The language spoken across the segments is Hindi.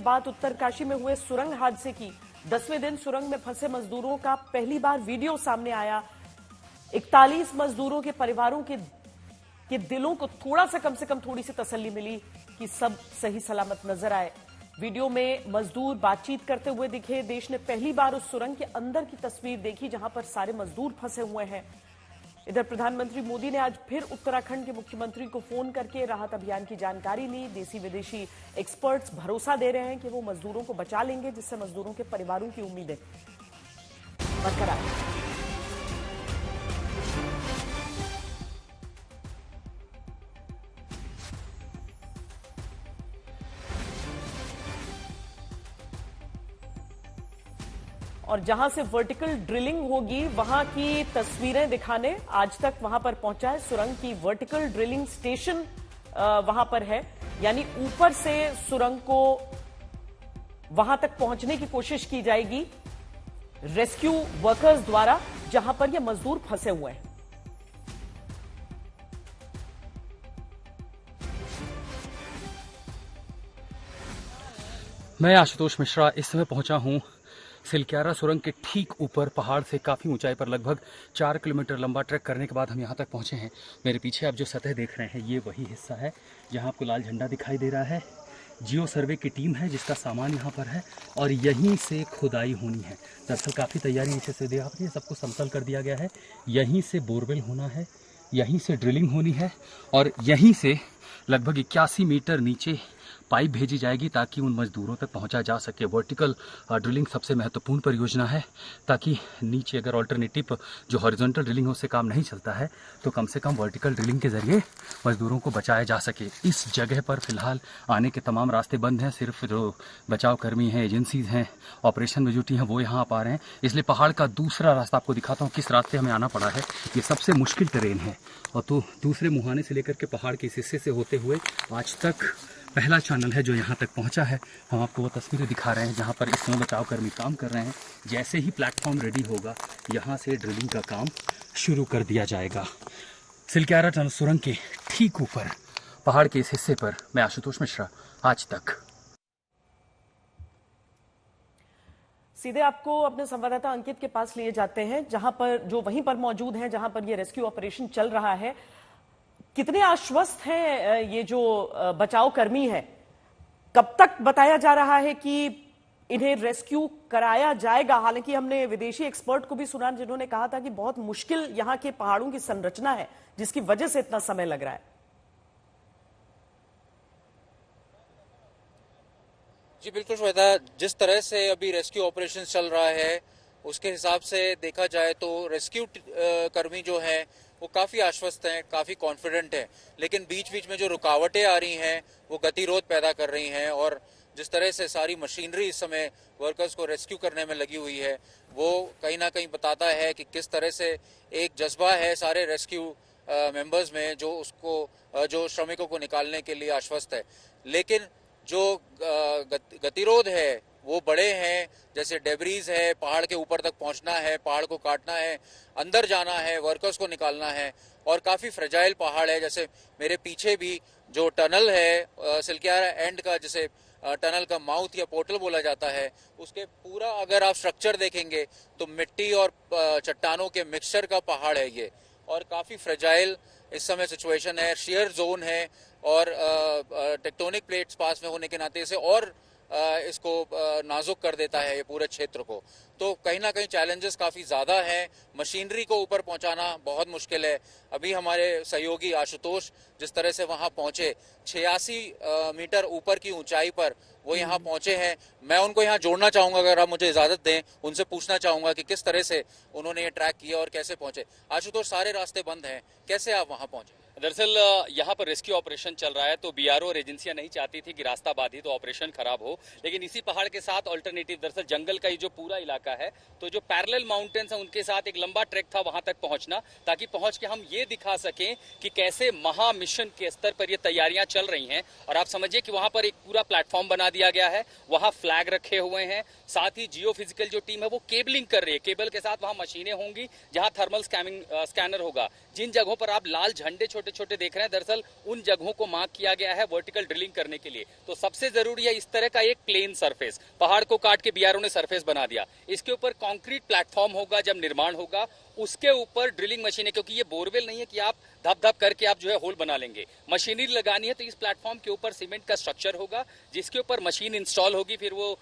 बात उत्तरकाशी में हुए सुरंग हादसे की। 10वें दिन सुरंग में फंसे मजदूरों का पहली बार वीडियो सामने आया। 41 मजदूरों के परिवारों के दिलों को थोड़ा सा कम से कम थोड़ी सी तसल्ली मिली कि सब सही सलामत नजर आए। वीडियो में मजदूर बातचीत करते हुए दिखे। देश ने पहली बार उस सुरंग के अंदर की तस्वीर देखी जहां पर सारे मजदूर फंसे हुए हैं। इधर प्रधानमंत्री मोदी ने आज फिर उत्तराखंड के मुख्यमंत्री को फोन करके राहत अभियान की जानकारी ली। देसी विदेशी एक्सपर्ट्स भरोसा दे रहे हैं कि वो मजदूरों को बचा लेंगे, जिससे मजदूरों के परिवारों की उम्मीदें बरकरार हैं। और जहां से वर्टिकल ड्रिलिंग होगी वहां की तस्वीरें दिखाने आज तक वहां पर पहुंचा है। सुरंग की वर्टिकल ड्रिलिंग स्टेशन वहां पर है, यानी ऊपर से सुरंग को वहां तक पहुंचने की कोशिश की जाएगी रेस्क्यू वर्कर्स द्वारा, जहां पर ये मजदूर फंसे हुए हैं। मैं आशुतोष मिश्रा इस समय पहुंचा हूं सिलक्यारा सुरंग के ठीक ऊपर। पहाड़ से काफ़ी ऊंचाई पर लगभग 4 किलोमीटर लंबा ट्रैक करने के बाद हम यहां तक पहुंचे हैं। मेरे पीछे आप जो सतह देख रहे हैं ये वही हिस्सा है जहां आपको लाल झंडा दिखाई दे रहा है। जियो सर्वे की टीम है जिसका सामान यहाँ पर है और यहीं से खुदाई होनी है। दरअसल काफ़ी तैयारी नीचे से देखा आपने, सबको समतल कर दिया गया है। यहीं से बोरवेल होना है, यहीं से ड्रिलिंग होनी है और यहीं से लगभग 81 मीटर नीचे पाइप भेजी जाएगी ताकि उन मजदूरों तक पहुंचा जा सके। वर्टिकल ड्रिलिंग सबसे महत्वपूर्ण परियोजना है ताकि नीचे अगर ऑल्टरनेटिव जो हॉरिजॉन्टल ड्रिलिंग है उससे काम नहीं चलता है तो कम से कम वर्टिकल ड्रिलिंग के जरिए मजदूरों को बचाया जा सके। इस जगह पर फिलहाल आने के तमाम रास्ते बंद हैं। सिर्फ जो बचाव कर्मी हैं, एजेंसीज हैं, ऑपरेशन में जुटी हैं, वो यहाँ आ रहे हैं। इसलिए पहाड़ का दूसरा रास्ता आपको दिखाता हूँ किस रास्ते हमें आना पड़ा है। ये सबसे मुश्किल टेरेन है और तो दूसरे मुहाने से लेकर के पहाड़ के इस हिस्से से होते हुए आज तक पहला चैनल है जो यहाँ तक पहुँचा है। हम आपको वो तस्वीरें दिखा रहे हैं जहाँ पर इस समय बचाव कर्मी काम कर रहे हैं। जैसे ही प्लेटफॉर्म रेडी होगा यहाँ से ड्रिलिंग का काम शुरू कर दिया जाएगा। सिलक्यारा टनल सुरंग के ठीक ऊपर पहाड़ के इस हिस्से पर मैं आशुतोष मिश्रा, आज तक। सीधे आपको अपने संवाददाता अंकित के पास लिए जाते हैं जहां पर जो वहीं पर मौजूद हैं जहां पर ये रेस्क्यू ऑपरेशन चल रहा है। कितने आश्वस्त हैं ये जो बचाव कर्मी हैं? कब तक बताया जा रहा है कि इन्हें रेस्क्यू कराया जाएगा? हालांकि हमने विदेशी एक्सपर्ट को भी सुना जिन्होंने कहा था कि बहुत मुश्किल यहां के पहाड़ों की संरचना है जिसकी वजह से इतना समय लग रहा है। जी बिल्कुल श्वेता, जिस तरह से अभी रेस्क्यू ऑपरेशन चल रहा है उसके हिसाब से देखा जाए तो रेस्क्यू कर्मी जो हैं वो काफ़ी आश्वस्त हैं, काफ़ी कॉन्फिडेंट हैं। लेकिन बीच बीच में जो रुकावटें आ रही हैं वो गतिरोध पैदा कर रही हैं और जिस तरह से सारी मशीनरी इस समय वर्कर्स को रेस्क्यू करने में लगी हुई है वो कहीं ना कहीं बताता है कि किस तरह से एक जज्बा है सारे रेस्क्यू मेंबर्स में जो श्रमिकों को निकालने के लिए आश्वस्त है। लेकिन जो गतिरोध है वो बड़े हैं, जैसे डेब्रीज है, पहाड़ के ऊपर तक पहुंचना है, पहाड़ को काटना है, अंदर जाना है, वर्कर्स को निकालना है और काफ़ी फ्रेजाइल पहाड़ है। जैसे मेरे पीछे भी जो टनल है सिलक्यारा एंड का, जिसे टनल का माउथ या पोर्टल बोला जाता है, उसके पूरा अगर आप स्ट्रक्चर देखेंगे तो मिट्टी और चट्टानों के मिक्सचर का पहाड़ है ये और काफ़ी फ्रेजाइल इस समय सिचुएशन है। शेयर जोन है और टेक्टोनिक प्लेट्स पास में होने के नाते इसे और इसको नाजुक कर देता है ये पूरे क्षेत्र को। तो कहीं ना कहीं चैलेंजेस काफ़ी ज़्यादा हैं। मशीनरी को ऊपर पहुंचाना बहुत मुश्किल है। अभी हमारे सहयोगी आशुतोष जिस तरह से वहां पहुंचे 86 मीटर ऊपर की ऊंचाई पर वो यहाँ पहुंचे हैं। मैं उनको यहाँ जोड़ना चाहूँगा, अगर आप मुझे इजाज़त दें, उनसे पूछना चाहूँगा कि किस तरह से उन्होंने ये ट्रैक किया और कैसे पहुंचे। आशुतोष, सारे रास्ते बंद हैं, कैसे आप वहाँ पहुंचे? दरअसल यहाँ पर रेस्क्यू ऑपरेशन चल रहा है तो बीआरओ और एजेंसियां नहीं चाहती थी कि रास्ता बाधित तो ऑपरेशन खराब हो, लेकिन इसी पहाड़ के साथ ऑल्टरनेटिव, दरअसल जंगल का ही जो पूरा इलाका है तो जो पैरेलल माउंटेन्स है उनके साथ एक लंबा ट्रैक था वहां तक पहुंचना, ताकि पहुंच के हम ये दिखा सकें कि कैसे महा मिशन के स्तर पर ये तैयारियां चल रही हैं। और आप समझिए कि वहां पर एक पूरा प्लेटफॉर्म बना दिया गया है, वहां फ्लैग रखे हुए हैं, साथ ही जियो फिजिकल जो टीम है वो केबलिंग कर रही है, केबल के साथ वहां मशीनें होंगी जहां थर्मल स्कैनर होगा, जिन जगहों पर आप लाल झंडे छोटे छोटे देख रहे हैं, दरअसल उन जगहों को मार्क किया गया है वर्टिकल ड्रिलिंग करने के लिए। तो सबसे जरूरी है इस तरह का एक प्लेन सरफेस, पहाड़ को काट के बीआरओ ने सरफेस बना दिया। इसके ऊपर कंक्रीट प्लेटफॉर्म होगा, जब निर्माण होगा उसके ऊपर ड्रिलिंग मशीनें, क्योंकि ये बोरवेल नहीं है कि आप धप धप करके आप जो है होल बना लेंगे, मशीनरी लगानी है। तो इस प्लेटफॉर्म के ऊपर सीमेंट का स्ट्रक्चर होगा, जिसके ऊपर मशीन इंस्टॉल होगी, फिर वो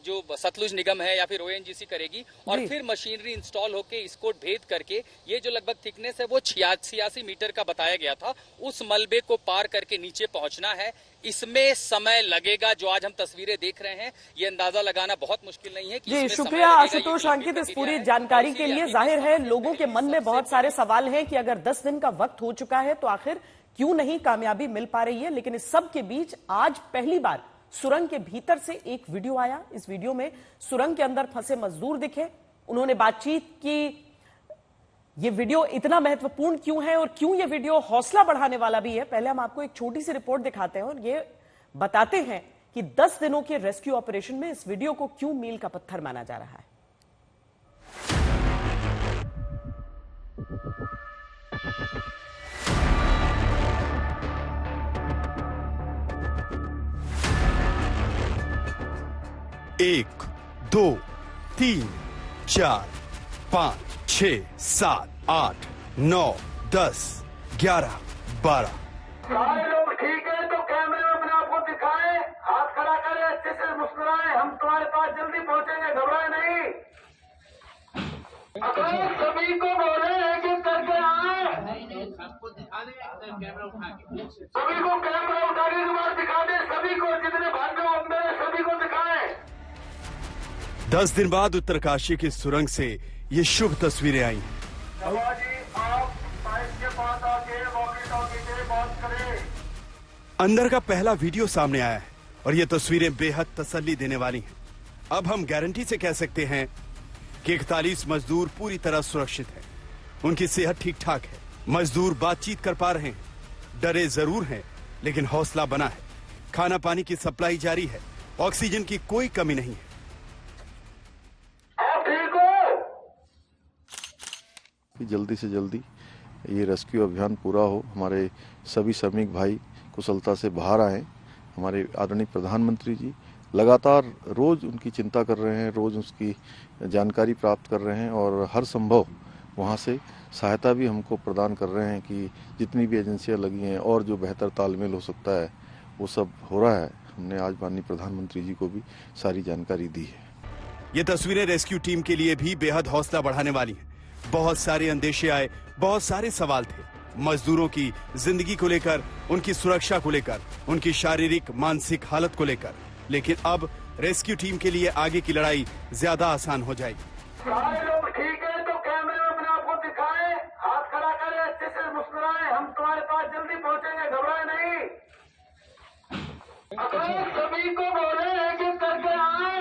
जो सतलुज निगम है या फिर ओएनजीसी करेगी, और फिर मशीनरी इंस्टॉल होके इसको भेद करके ये जो लगभग थिकनेस है वो 86 मीटर का बताया गया था, उस मलबे को पार करके नीचे पहुंचना है। इसमें समय लगेगा। जो आज हम तस्वीरें देख रहे हैं, ये अंदाजा लगाना बहुत मुश्किल नहीं है कि जी, शुक्रिया आशुतोष अंकित इस पूरी जानकारी के लिए। जाहिर है लोगों के मन में बहुत सारे सवाल हैं कि अगर 10 दिन का वक्त हो चुका है तो आखिर क्यों नहीं कामयाबी मिल पा रही है। लेकिन इस सब के बीच आज पहली बार सुरंग के भीतर से एक वीडियो आया। इस वीडियो में सुरंग के अंदर फंसे मजदूर दिखे, उन्होंने बातचीत की। ये वीडियो इतना महत्वपूर्ण क्यों है और क्यों ये वीडियो हौसला बढ़ाने वाला भी है, पहले हम आपको एक छोटी सी रिपोर्ट दिखाते हैं और ये बताते हैं कि 10 दिनों के रेस्क्यू ऑपरेशन में इस वीडियो को क्यों मील का पत्थर माना जा रहा है। एक, दो, 3, 4, 5, 6, 7, 8, 9, 10, 11, 12। सारे लोग ठीक है तो कैमरे में अपने आप को दिखाएं, हाथ खड़ा करें, अच्छे से मुस्कुराएं, हम तुम्हारे पास जल्दी पहुंचेंगे, घबराएं नहीं। अगर सभी को बोले एक एक करके आए, सबको दिखा दे, कैमरा उठा के सभी को कैमरा उठाने के बाद दिखा दे, सभी को जितने भाग्य अंदर है सभी को दिखाएं। 10 दिन बाद उत्तरकाशी की सुरंग से ये शुभ तस्वीरें आई। आप साइड के पास आके वॉकी-टॉकी से बात करें। अंदर का पहला वीडियो सामने आया है और ये तस्वीरें बेहद तसल्ली देने वाली हैं। अब हम गारंटी से कह सकते हैं कि 41 मजदूर पूरी तरह सुरक्षित हैं। उनकी सेहत ठीक ठाक है, मजदूर बातचीत कर पा रहे हैं, डरे जरूर हैं लेकिन हौसला बना है। खाना पानी की सप्लाई जारी है, ऑक्सीजन की कोई कमी नहीं है। कि जल्दी से जल्दी ये रेस्क्यू अभियान पूरा हो, हमारे सभी श्रमिक भाई कुशलता से बाहर आए। हमारे आदरणीय प्रधानमंत्री जी लगातार रोज उनकी चिंता कर रहे हैं, रोज उसकी जानकारी प्राप्त कर रहे हैं और हर संभव वहाँ से सहायता भी हमको प्रदान कर रहे हैं कि जितनी भी एजेंसियाँ लगी हैं और जो बेहतर तालमेल हो सकता है वो सब हो रहा है। हमने आज माननीय प्रधानमंत्री जी को भी सारी जानकारी दी है। ये तस्वीरें रेस्क्यू टीम के लिए भी बेहद हौसला बढ़ाने वाली हैं। बहुत सारे अंदेशे आए, बहुत सारे सवाल थे मजदूरों की जिंदगी को लेकर, उनकी सुरक्षा को लेकर, उनकी शारीरिक मानसिक हालत को लेकर। लेकिन अब रेस्क्यू टीम के लिए आगे की लड़ाई ज्यादा आसान हो जाएगी। सारे लोग ठीक है तो कैमरे में अपने आप को दिखाएं, हाथ खड़ा करें, अच्छे से मुस्कुराएं, हम तुम्हारे पास जल्दी पहुंचेंगे, घबराएं नहीं। अगर सभी को बोले एक एक करके आए,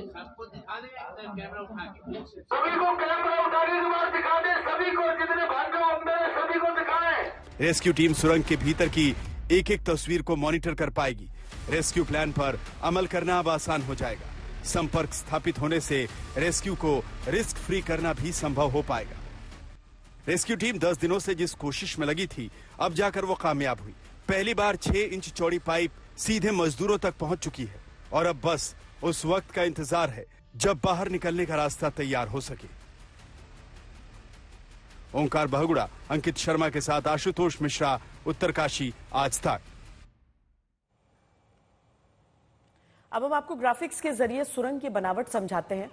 सबको दिखा दे, कैमरा उठा के सभी को कैमरा उठाने के बाद दिखा दे, सभी को जितने भाग्य अंदर है सभी को दिखाएं। रेस्क्यू टीम सुरंग के भीतर की एक एक तस्वीर को मॉनिटर कर पाएगी। रेस्क्यू प्लान पर अमल करना अब आसान हो जाएगा। संपर्क स्थापित होने से रेस्क्यू को रिस्क फ्री करना भी संभव हो पाएगा। रेस्क्यू टीम 10 दिनों से जिस कोशिश में लगी थी, अब जाकर वो कामयाब हुई। पहली बार 6 इंच चौड़ी पाइप सीधे मजदूरों तक पहुंच चुकी है और अब बस उस वक्त का इंतजार है जब बाहर निकलने का रास्ता तैयार हो सके। ओंकार बहुगुड़ा, अंकित शर्मा के साथ आशुतोष मिश्रा, उत्तरकाशी, आज तक। अब हम आपको ग्राफिक्स के जरिए सुरंग की बनावट समझाते हैं।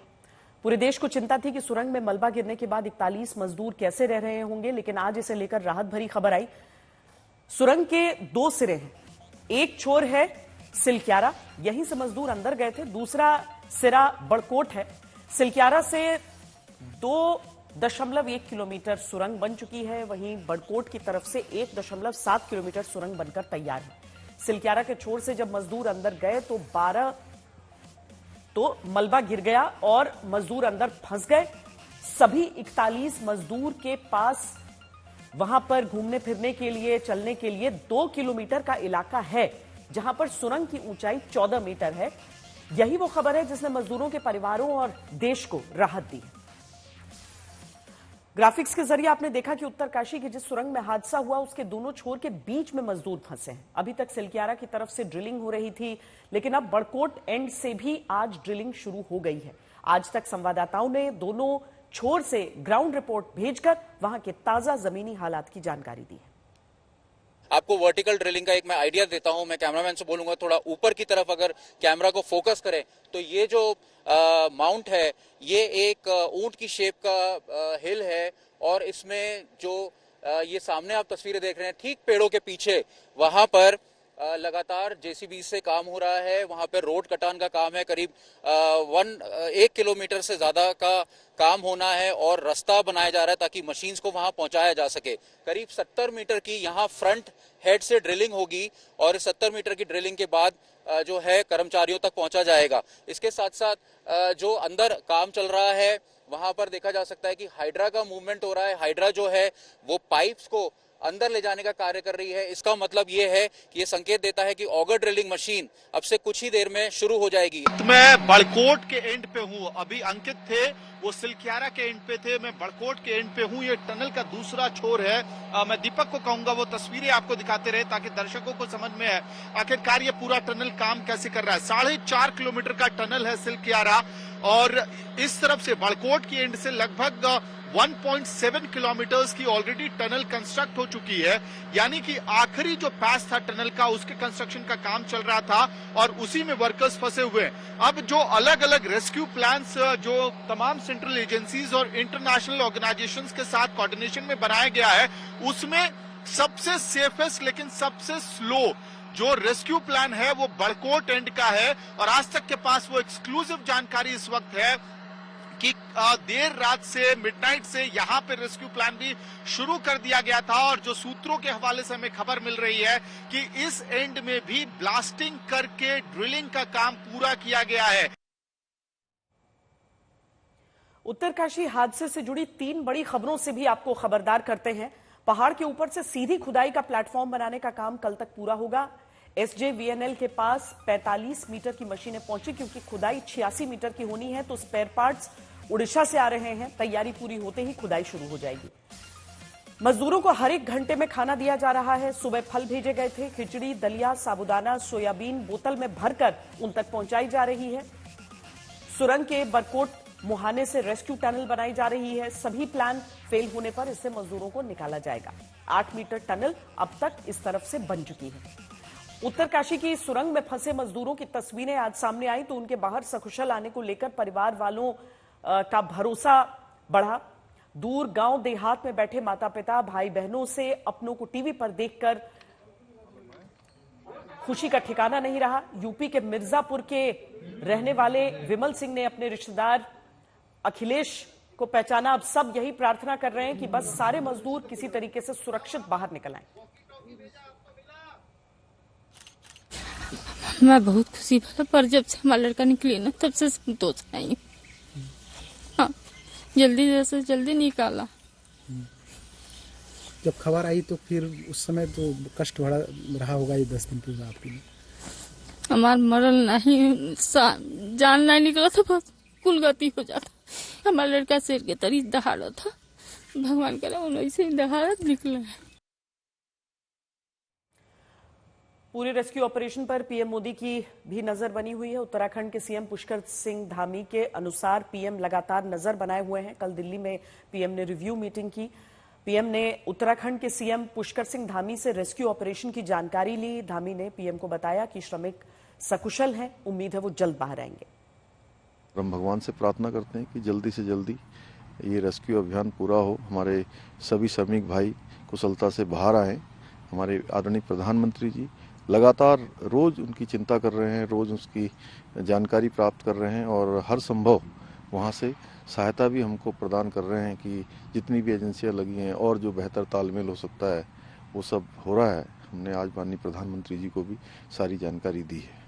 पूरे देश को चिंता थी कि सुरंग में मलबा गिरने के बाद 41 मजदूर कैसे रह रहे होंगे, लेकिन आज इसे लेकर राहत भरी खबर आई। सुरंग के 2 सिरे हैं, एक छोर है सिलक्यारा, यहीं से मजदूर अंदर गए थे, दूसरा सिरा बड़कोट है। सिलक्यारा से 2.1 किलोमीटर सुरंग बन चुकी है, वहीं बड़कोट की तरफ से 1.7 किलोमीटर सुरंग बनकर तैयार है। सिलक्यारा के छोर से जब मजदूर अंदर गए तो मलबा गिर गया और मजदूर अंदर फंस गए। सभी 41 मजदूर के पास वहां पर घूमने फिरने के लिए, चलने के लिए 2 किलोमीटर का इलाका है, जहां पर सुरंग की ऊंचाई 14 मीटर है। यही वो खबर है जिसने मजदूरों के परिवारों और देश को राहत दी। ग्राफिक्स के जरिए आपने देखा कि उत्तरकाशी के जिस सुरंग में हादसा हुआ उसके दोनों छोर के बीच में मजदूर फंसे हैं। अभी तक सिलक्यारा की तरफ से ड्रिलिंग हो रही थी, लेकिन अब बड़कोट एंड से भी आज ड्रिलिंग शुरू हो गई है। आज तक संवाददाताओं ने दोनों छोर से ग्राउंड रिपोर्ट भेजकर वहां के ताजा जमीनी हालात की जानकारी दी है। आपको वर्टिकल ड्रिलिंग का एक मैं आइडिया देता हूं। मैं कैमरामैन से बोलूंगा थोड़ा ऊपर की तरफ अगर कैमरा को फोकस करें तो ये जो माउंट है ये एक ऊंट की शेप का हिल है और इसमें जो ये सामने आप तस्वीरें देख रहे हैं ठीक पेड़ों के पीछे वहां पर लगातार जेसीबी से काम हो रहा है। वहां पर रोड कटान का काम है, करीब 1 किलोमीटर से ज्यादा का काम होना है और रास्ता बनाया जा रहा है ताकि मशीन्स को वहां पहुंचाया जा सके। करीब 70 मीटर की यहां फ्रंट हेड से ड्रिलिंग होगी और 70 मीटर की ड्रिलिंग के बाद जो है कर्मचारियों तक पहुंचा जाएगा। इसके साथ साथ जो अंदर काम चल रहा है वहां पर देखा जा सकता है कि हाइड्रा का मूवमेंट हो रहा है। हाइड्रा जो है वो पाइप्स को अंदर ले जाने का कार्य कर रही है। इसका मतलब ये है कि ये संकेत देता है कि ऑगर ड्रिलिंग मशीन अब से कुछ ही देर में शुरू हो जाएगी। मैं बड़कोट के एंड पे हूँ, अभी अंकित थे वो सिलक्यारा के एंड पे थे, मैं बड़कोट के एंड पे हूँ। ये टनल का दूसरा छोर है। मैं दीपक को कहूंगा वो तस्वीरें आपको दिखाते रहे ताकि दर्शकों को समझ में आए आखिरकार ये पूरा टनल काम कैसे कर रहा है। 4.5 किलोमीटर का टनल है सिलक्यारा और इस तरफ से बड़कोट की एंड से लगभग 1.7 किलोमीटर्स की ऑलरेडी टनल कंस्ट्रक्ट हो चुकी है। यानी कि आखिरी जो पैच था टनल का उसके कंस्ट्रक्शन का काम चल रहा था और उसी में वर्कर्स फंसे हुए हैं। अब जो अलग अलग रेस्क्यू प्लान्स जो तमाम सेंट्रल एजेंसीज और इंटरनेशनल ऑर्गेनाइजेशंस के साथ कोऑर्डिनेशन में बनाया गया है उसमें सबसे सेफेस्ट लेकिन सबसे स्लो जो रेस्क्यू प्लान है वो बड़कोट एंड का है। और आज तक के पास वो एक्सक्लूसिव जानकारी इस वक्त है कि देर रात से मिडनाइट से यहाँ पे रेस्क्यू प्लान भी शुरू कर दिया गया था और जो सूत्रों के हवाले से हमें खबर मिल रही है कि इस एंड में भी ब्लास्टिंग करके ड्रिलिंग का काम पूरा किया गया है। उत्तरकाशी हादसे से जुड़ी 3 बड़ी खबरों से भी आपको खबरदार करते हैं। पहाड़ के ऊपर से सीधी खुदाई का प्लेटफॉर्म बनाने का काम कल तक पूरा होगा। SJVNL के पास 45 मीटर की मशीनें पहुंची क्योंकि खुदाई 86 मीटर की होनी है तो स्पेयर पार्ट्स उड़ीसा से आ रहे हैं। तैयारी पूरी होते ही खुदाई शुरू हो जाएगी। मजदूरों को हर 1 घंटे में खाना दिया जा रहा है। सुबह फल भेजे गए थे, खिचड़ी, दलिया, साबुदाना, सोयाबीन बोतल में भरकर उन तक पहुंचाई जा रही है। सुरंग के बड़कोट मुहाने से रेस्क्यू टनल बनाई जा रही है। सभी प्लान फेल होने पर इससे मजदूरों को निकाला जाएगा। 8 मीटर टनल अब तक इस तरफ से बन चुकी है। उत्तरकाशी की सुरंग में फंसे मजदूरों की तस्वीरें आज सामने आई तो उनके बाहर सकुशल आने को लेकर परिवार वालों का भरोसा बढ़ा। दूर गांव देहात में बैठे माता पिता भाई बहनों से अपनों को टीवी पर देखकर खुशी का ठिकाना नहीं रहा। यूपी के मिर्जापुर के रहने वाले विमल सिंह ने अपने रिश्तेदार अखिलेश को पहचाना। अब सब यही प्रार्थना कर रहे हैं कि बस सारे मजदूर किसी तरीके से सुरक्षित बाहर निकल आए। मैं बहुत खुशी भला पर जब से हमारा लड़का निकली ना तब से संतोष नहीं। हाँ, जल्दी जैसे जल्दी निकाला। जब खबर आई तो फिर उस समय तो कष्ट बड़ा रहा होगा ये 10 दिन पूरा आपके लिए। हमारा मरल नहीं जान नहीं निकला था, बस कुल गति हो जाता। हमारा लड़का शेर के तरी दहाड़ा था, भगवान करे वैसे ही दहाड़ा निकला है। पूरे रेस्क्यू ऑपरेशन पर पीएम मोदी की भी नजर बनी हुई है। उत्तराखंड के सीएम पुष्कर सिंह धामी के अनुसार पीएम लगातार नजर बनाए हुए हैं। कल दिल्ली में पीएम ने रिव्यू मीटिंग की। पीएम ने उत्तराखंड के सीएम पुष्कर सिंह धामी से रेस्क्यू ऑपरेशन की जानकारी ली। धामी ने पीएम को बताया कि श्रमिक सकुशल हैं, उम्मीद है वो जल्द बाहर आएंगे। हम भगवान से प्रार्थना करते हैं कि जल्दी से जल्दी ये रेस्क्यू अभियान पूरा हो, हमारे सभी श्रमिक भाई कुशलता से बाहर आए। हमारे आदरणीय प्रधानमंत्री जी लगातार रोज उनकी चिंता कर रहे हैं, रोज उसकी जानकारी प्राप्त कर रहे हैं और हर संभव वहाँ से सहायता भी हमको प्रदान कर रहे हैं कि जितनी भी एजेंसियाँ लगी हैं और जो बेहतर तालमेल हो सकता है वो सब हो रहा है। हमने आज माननीय प्रधानमंत्री जी को भी सारी जानकारी दी है।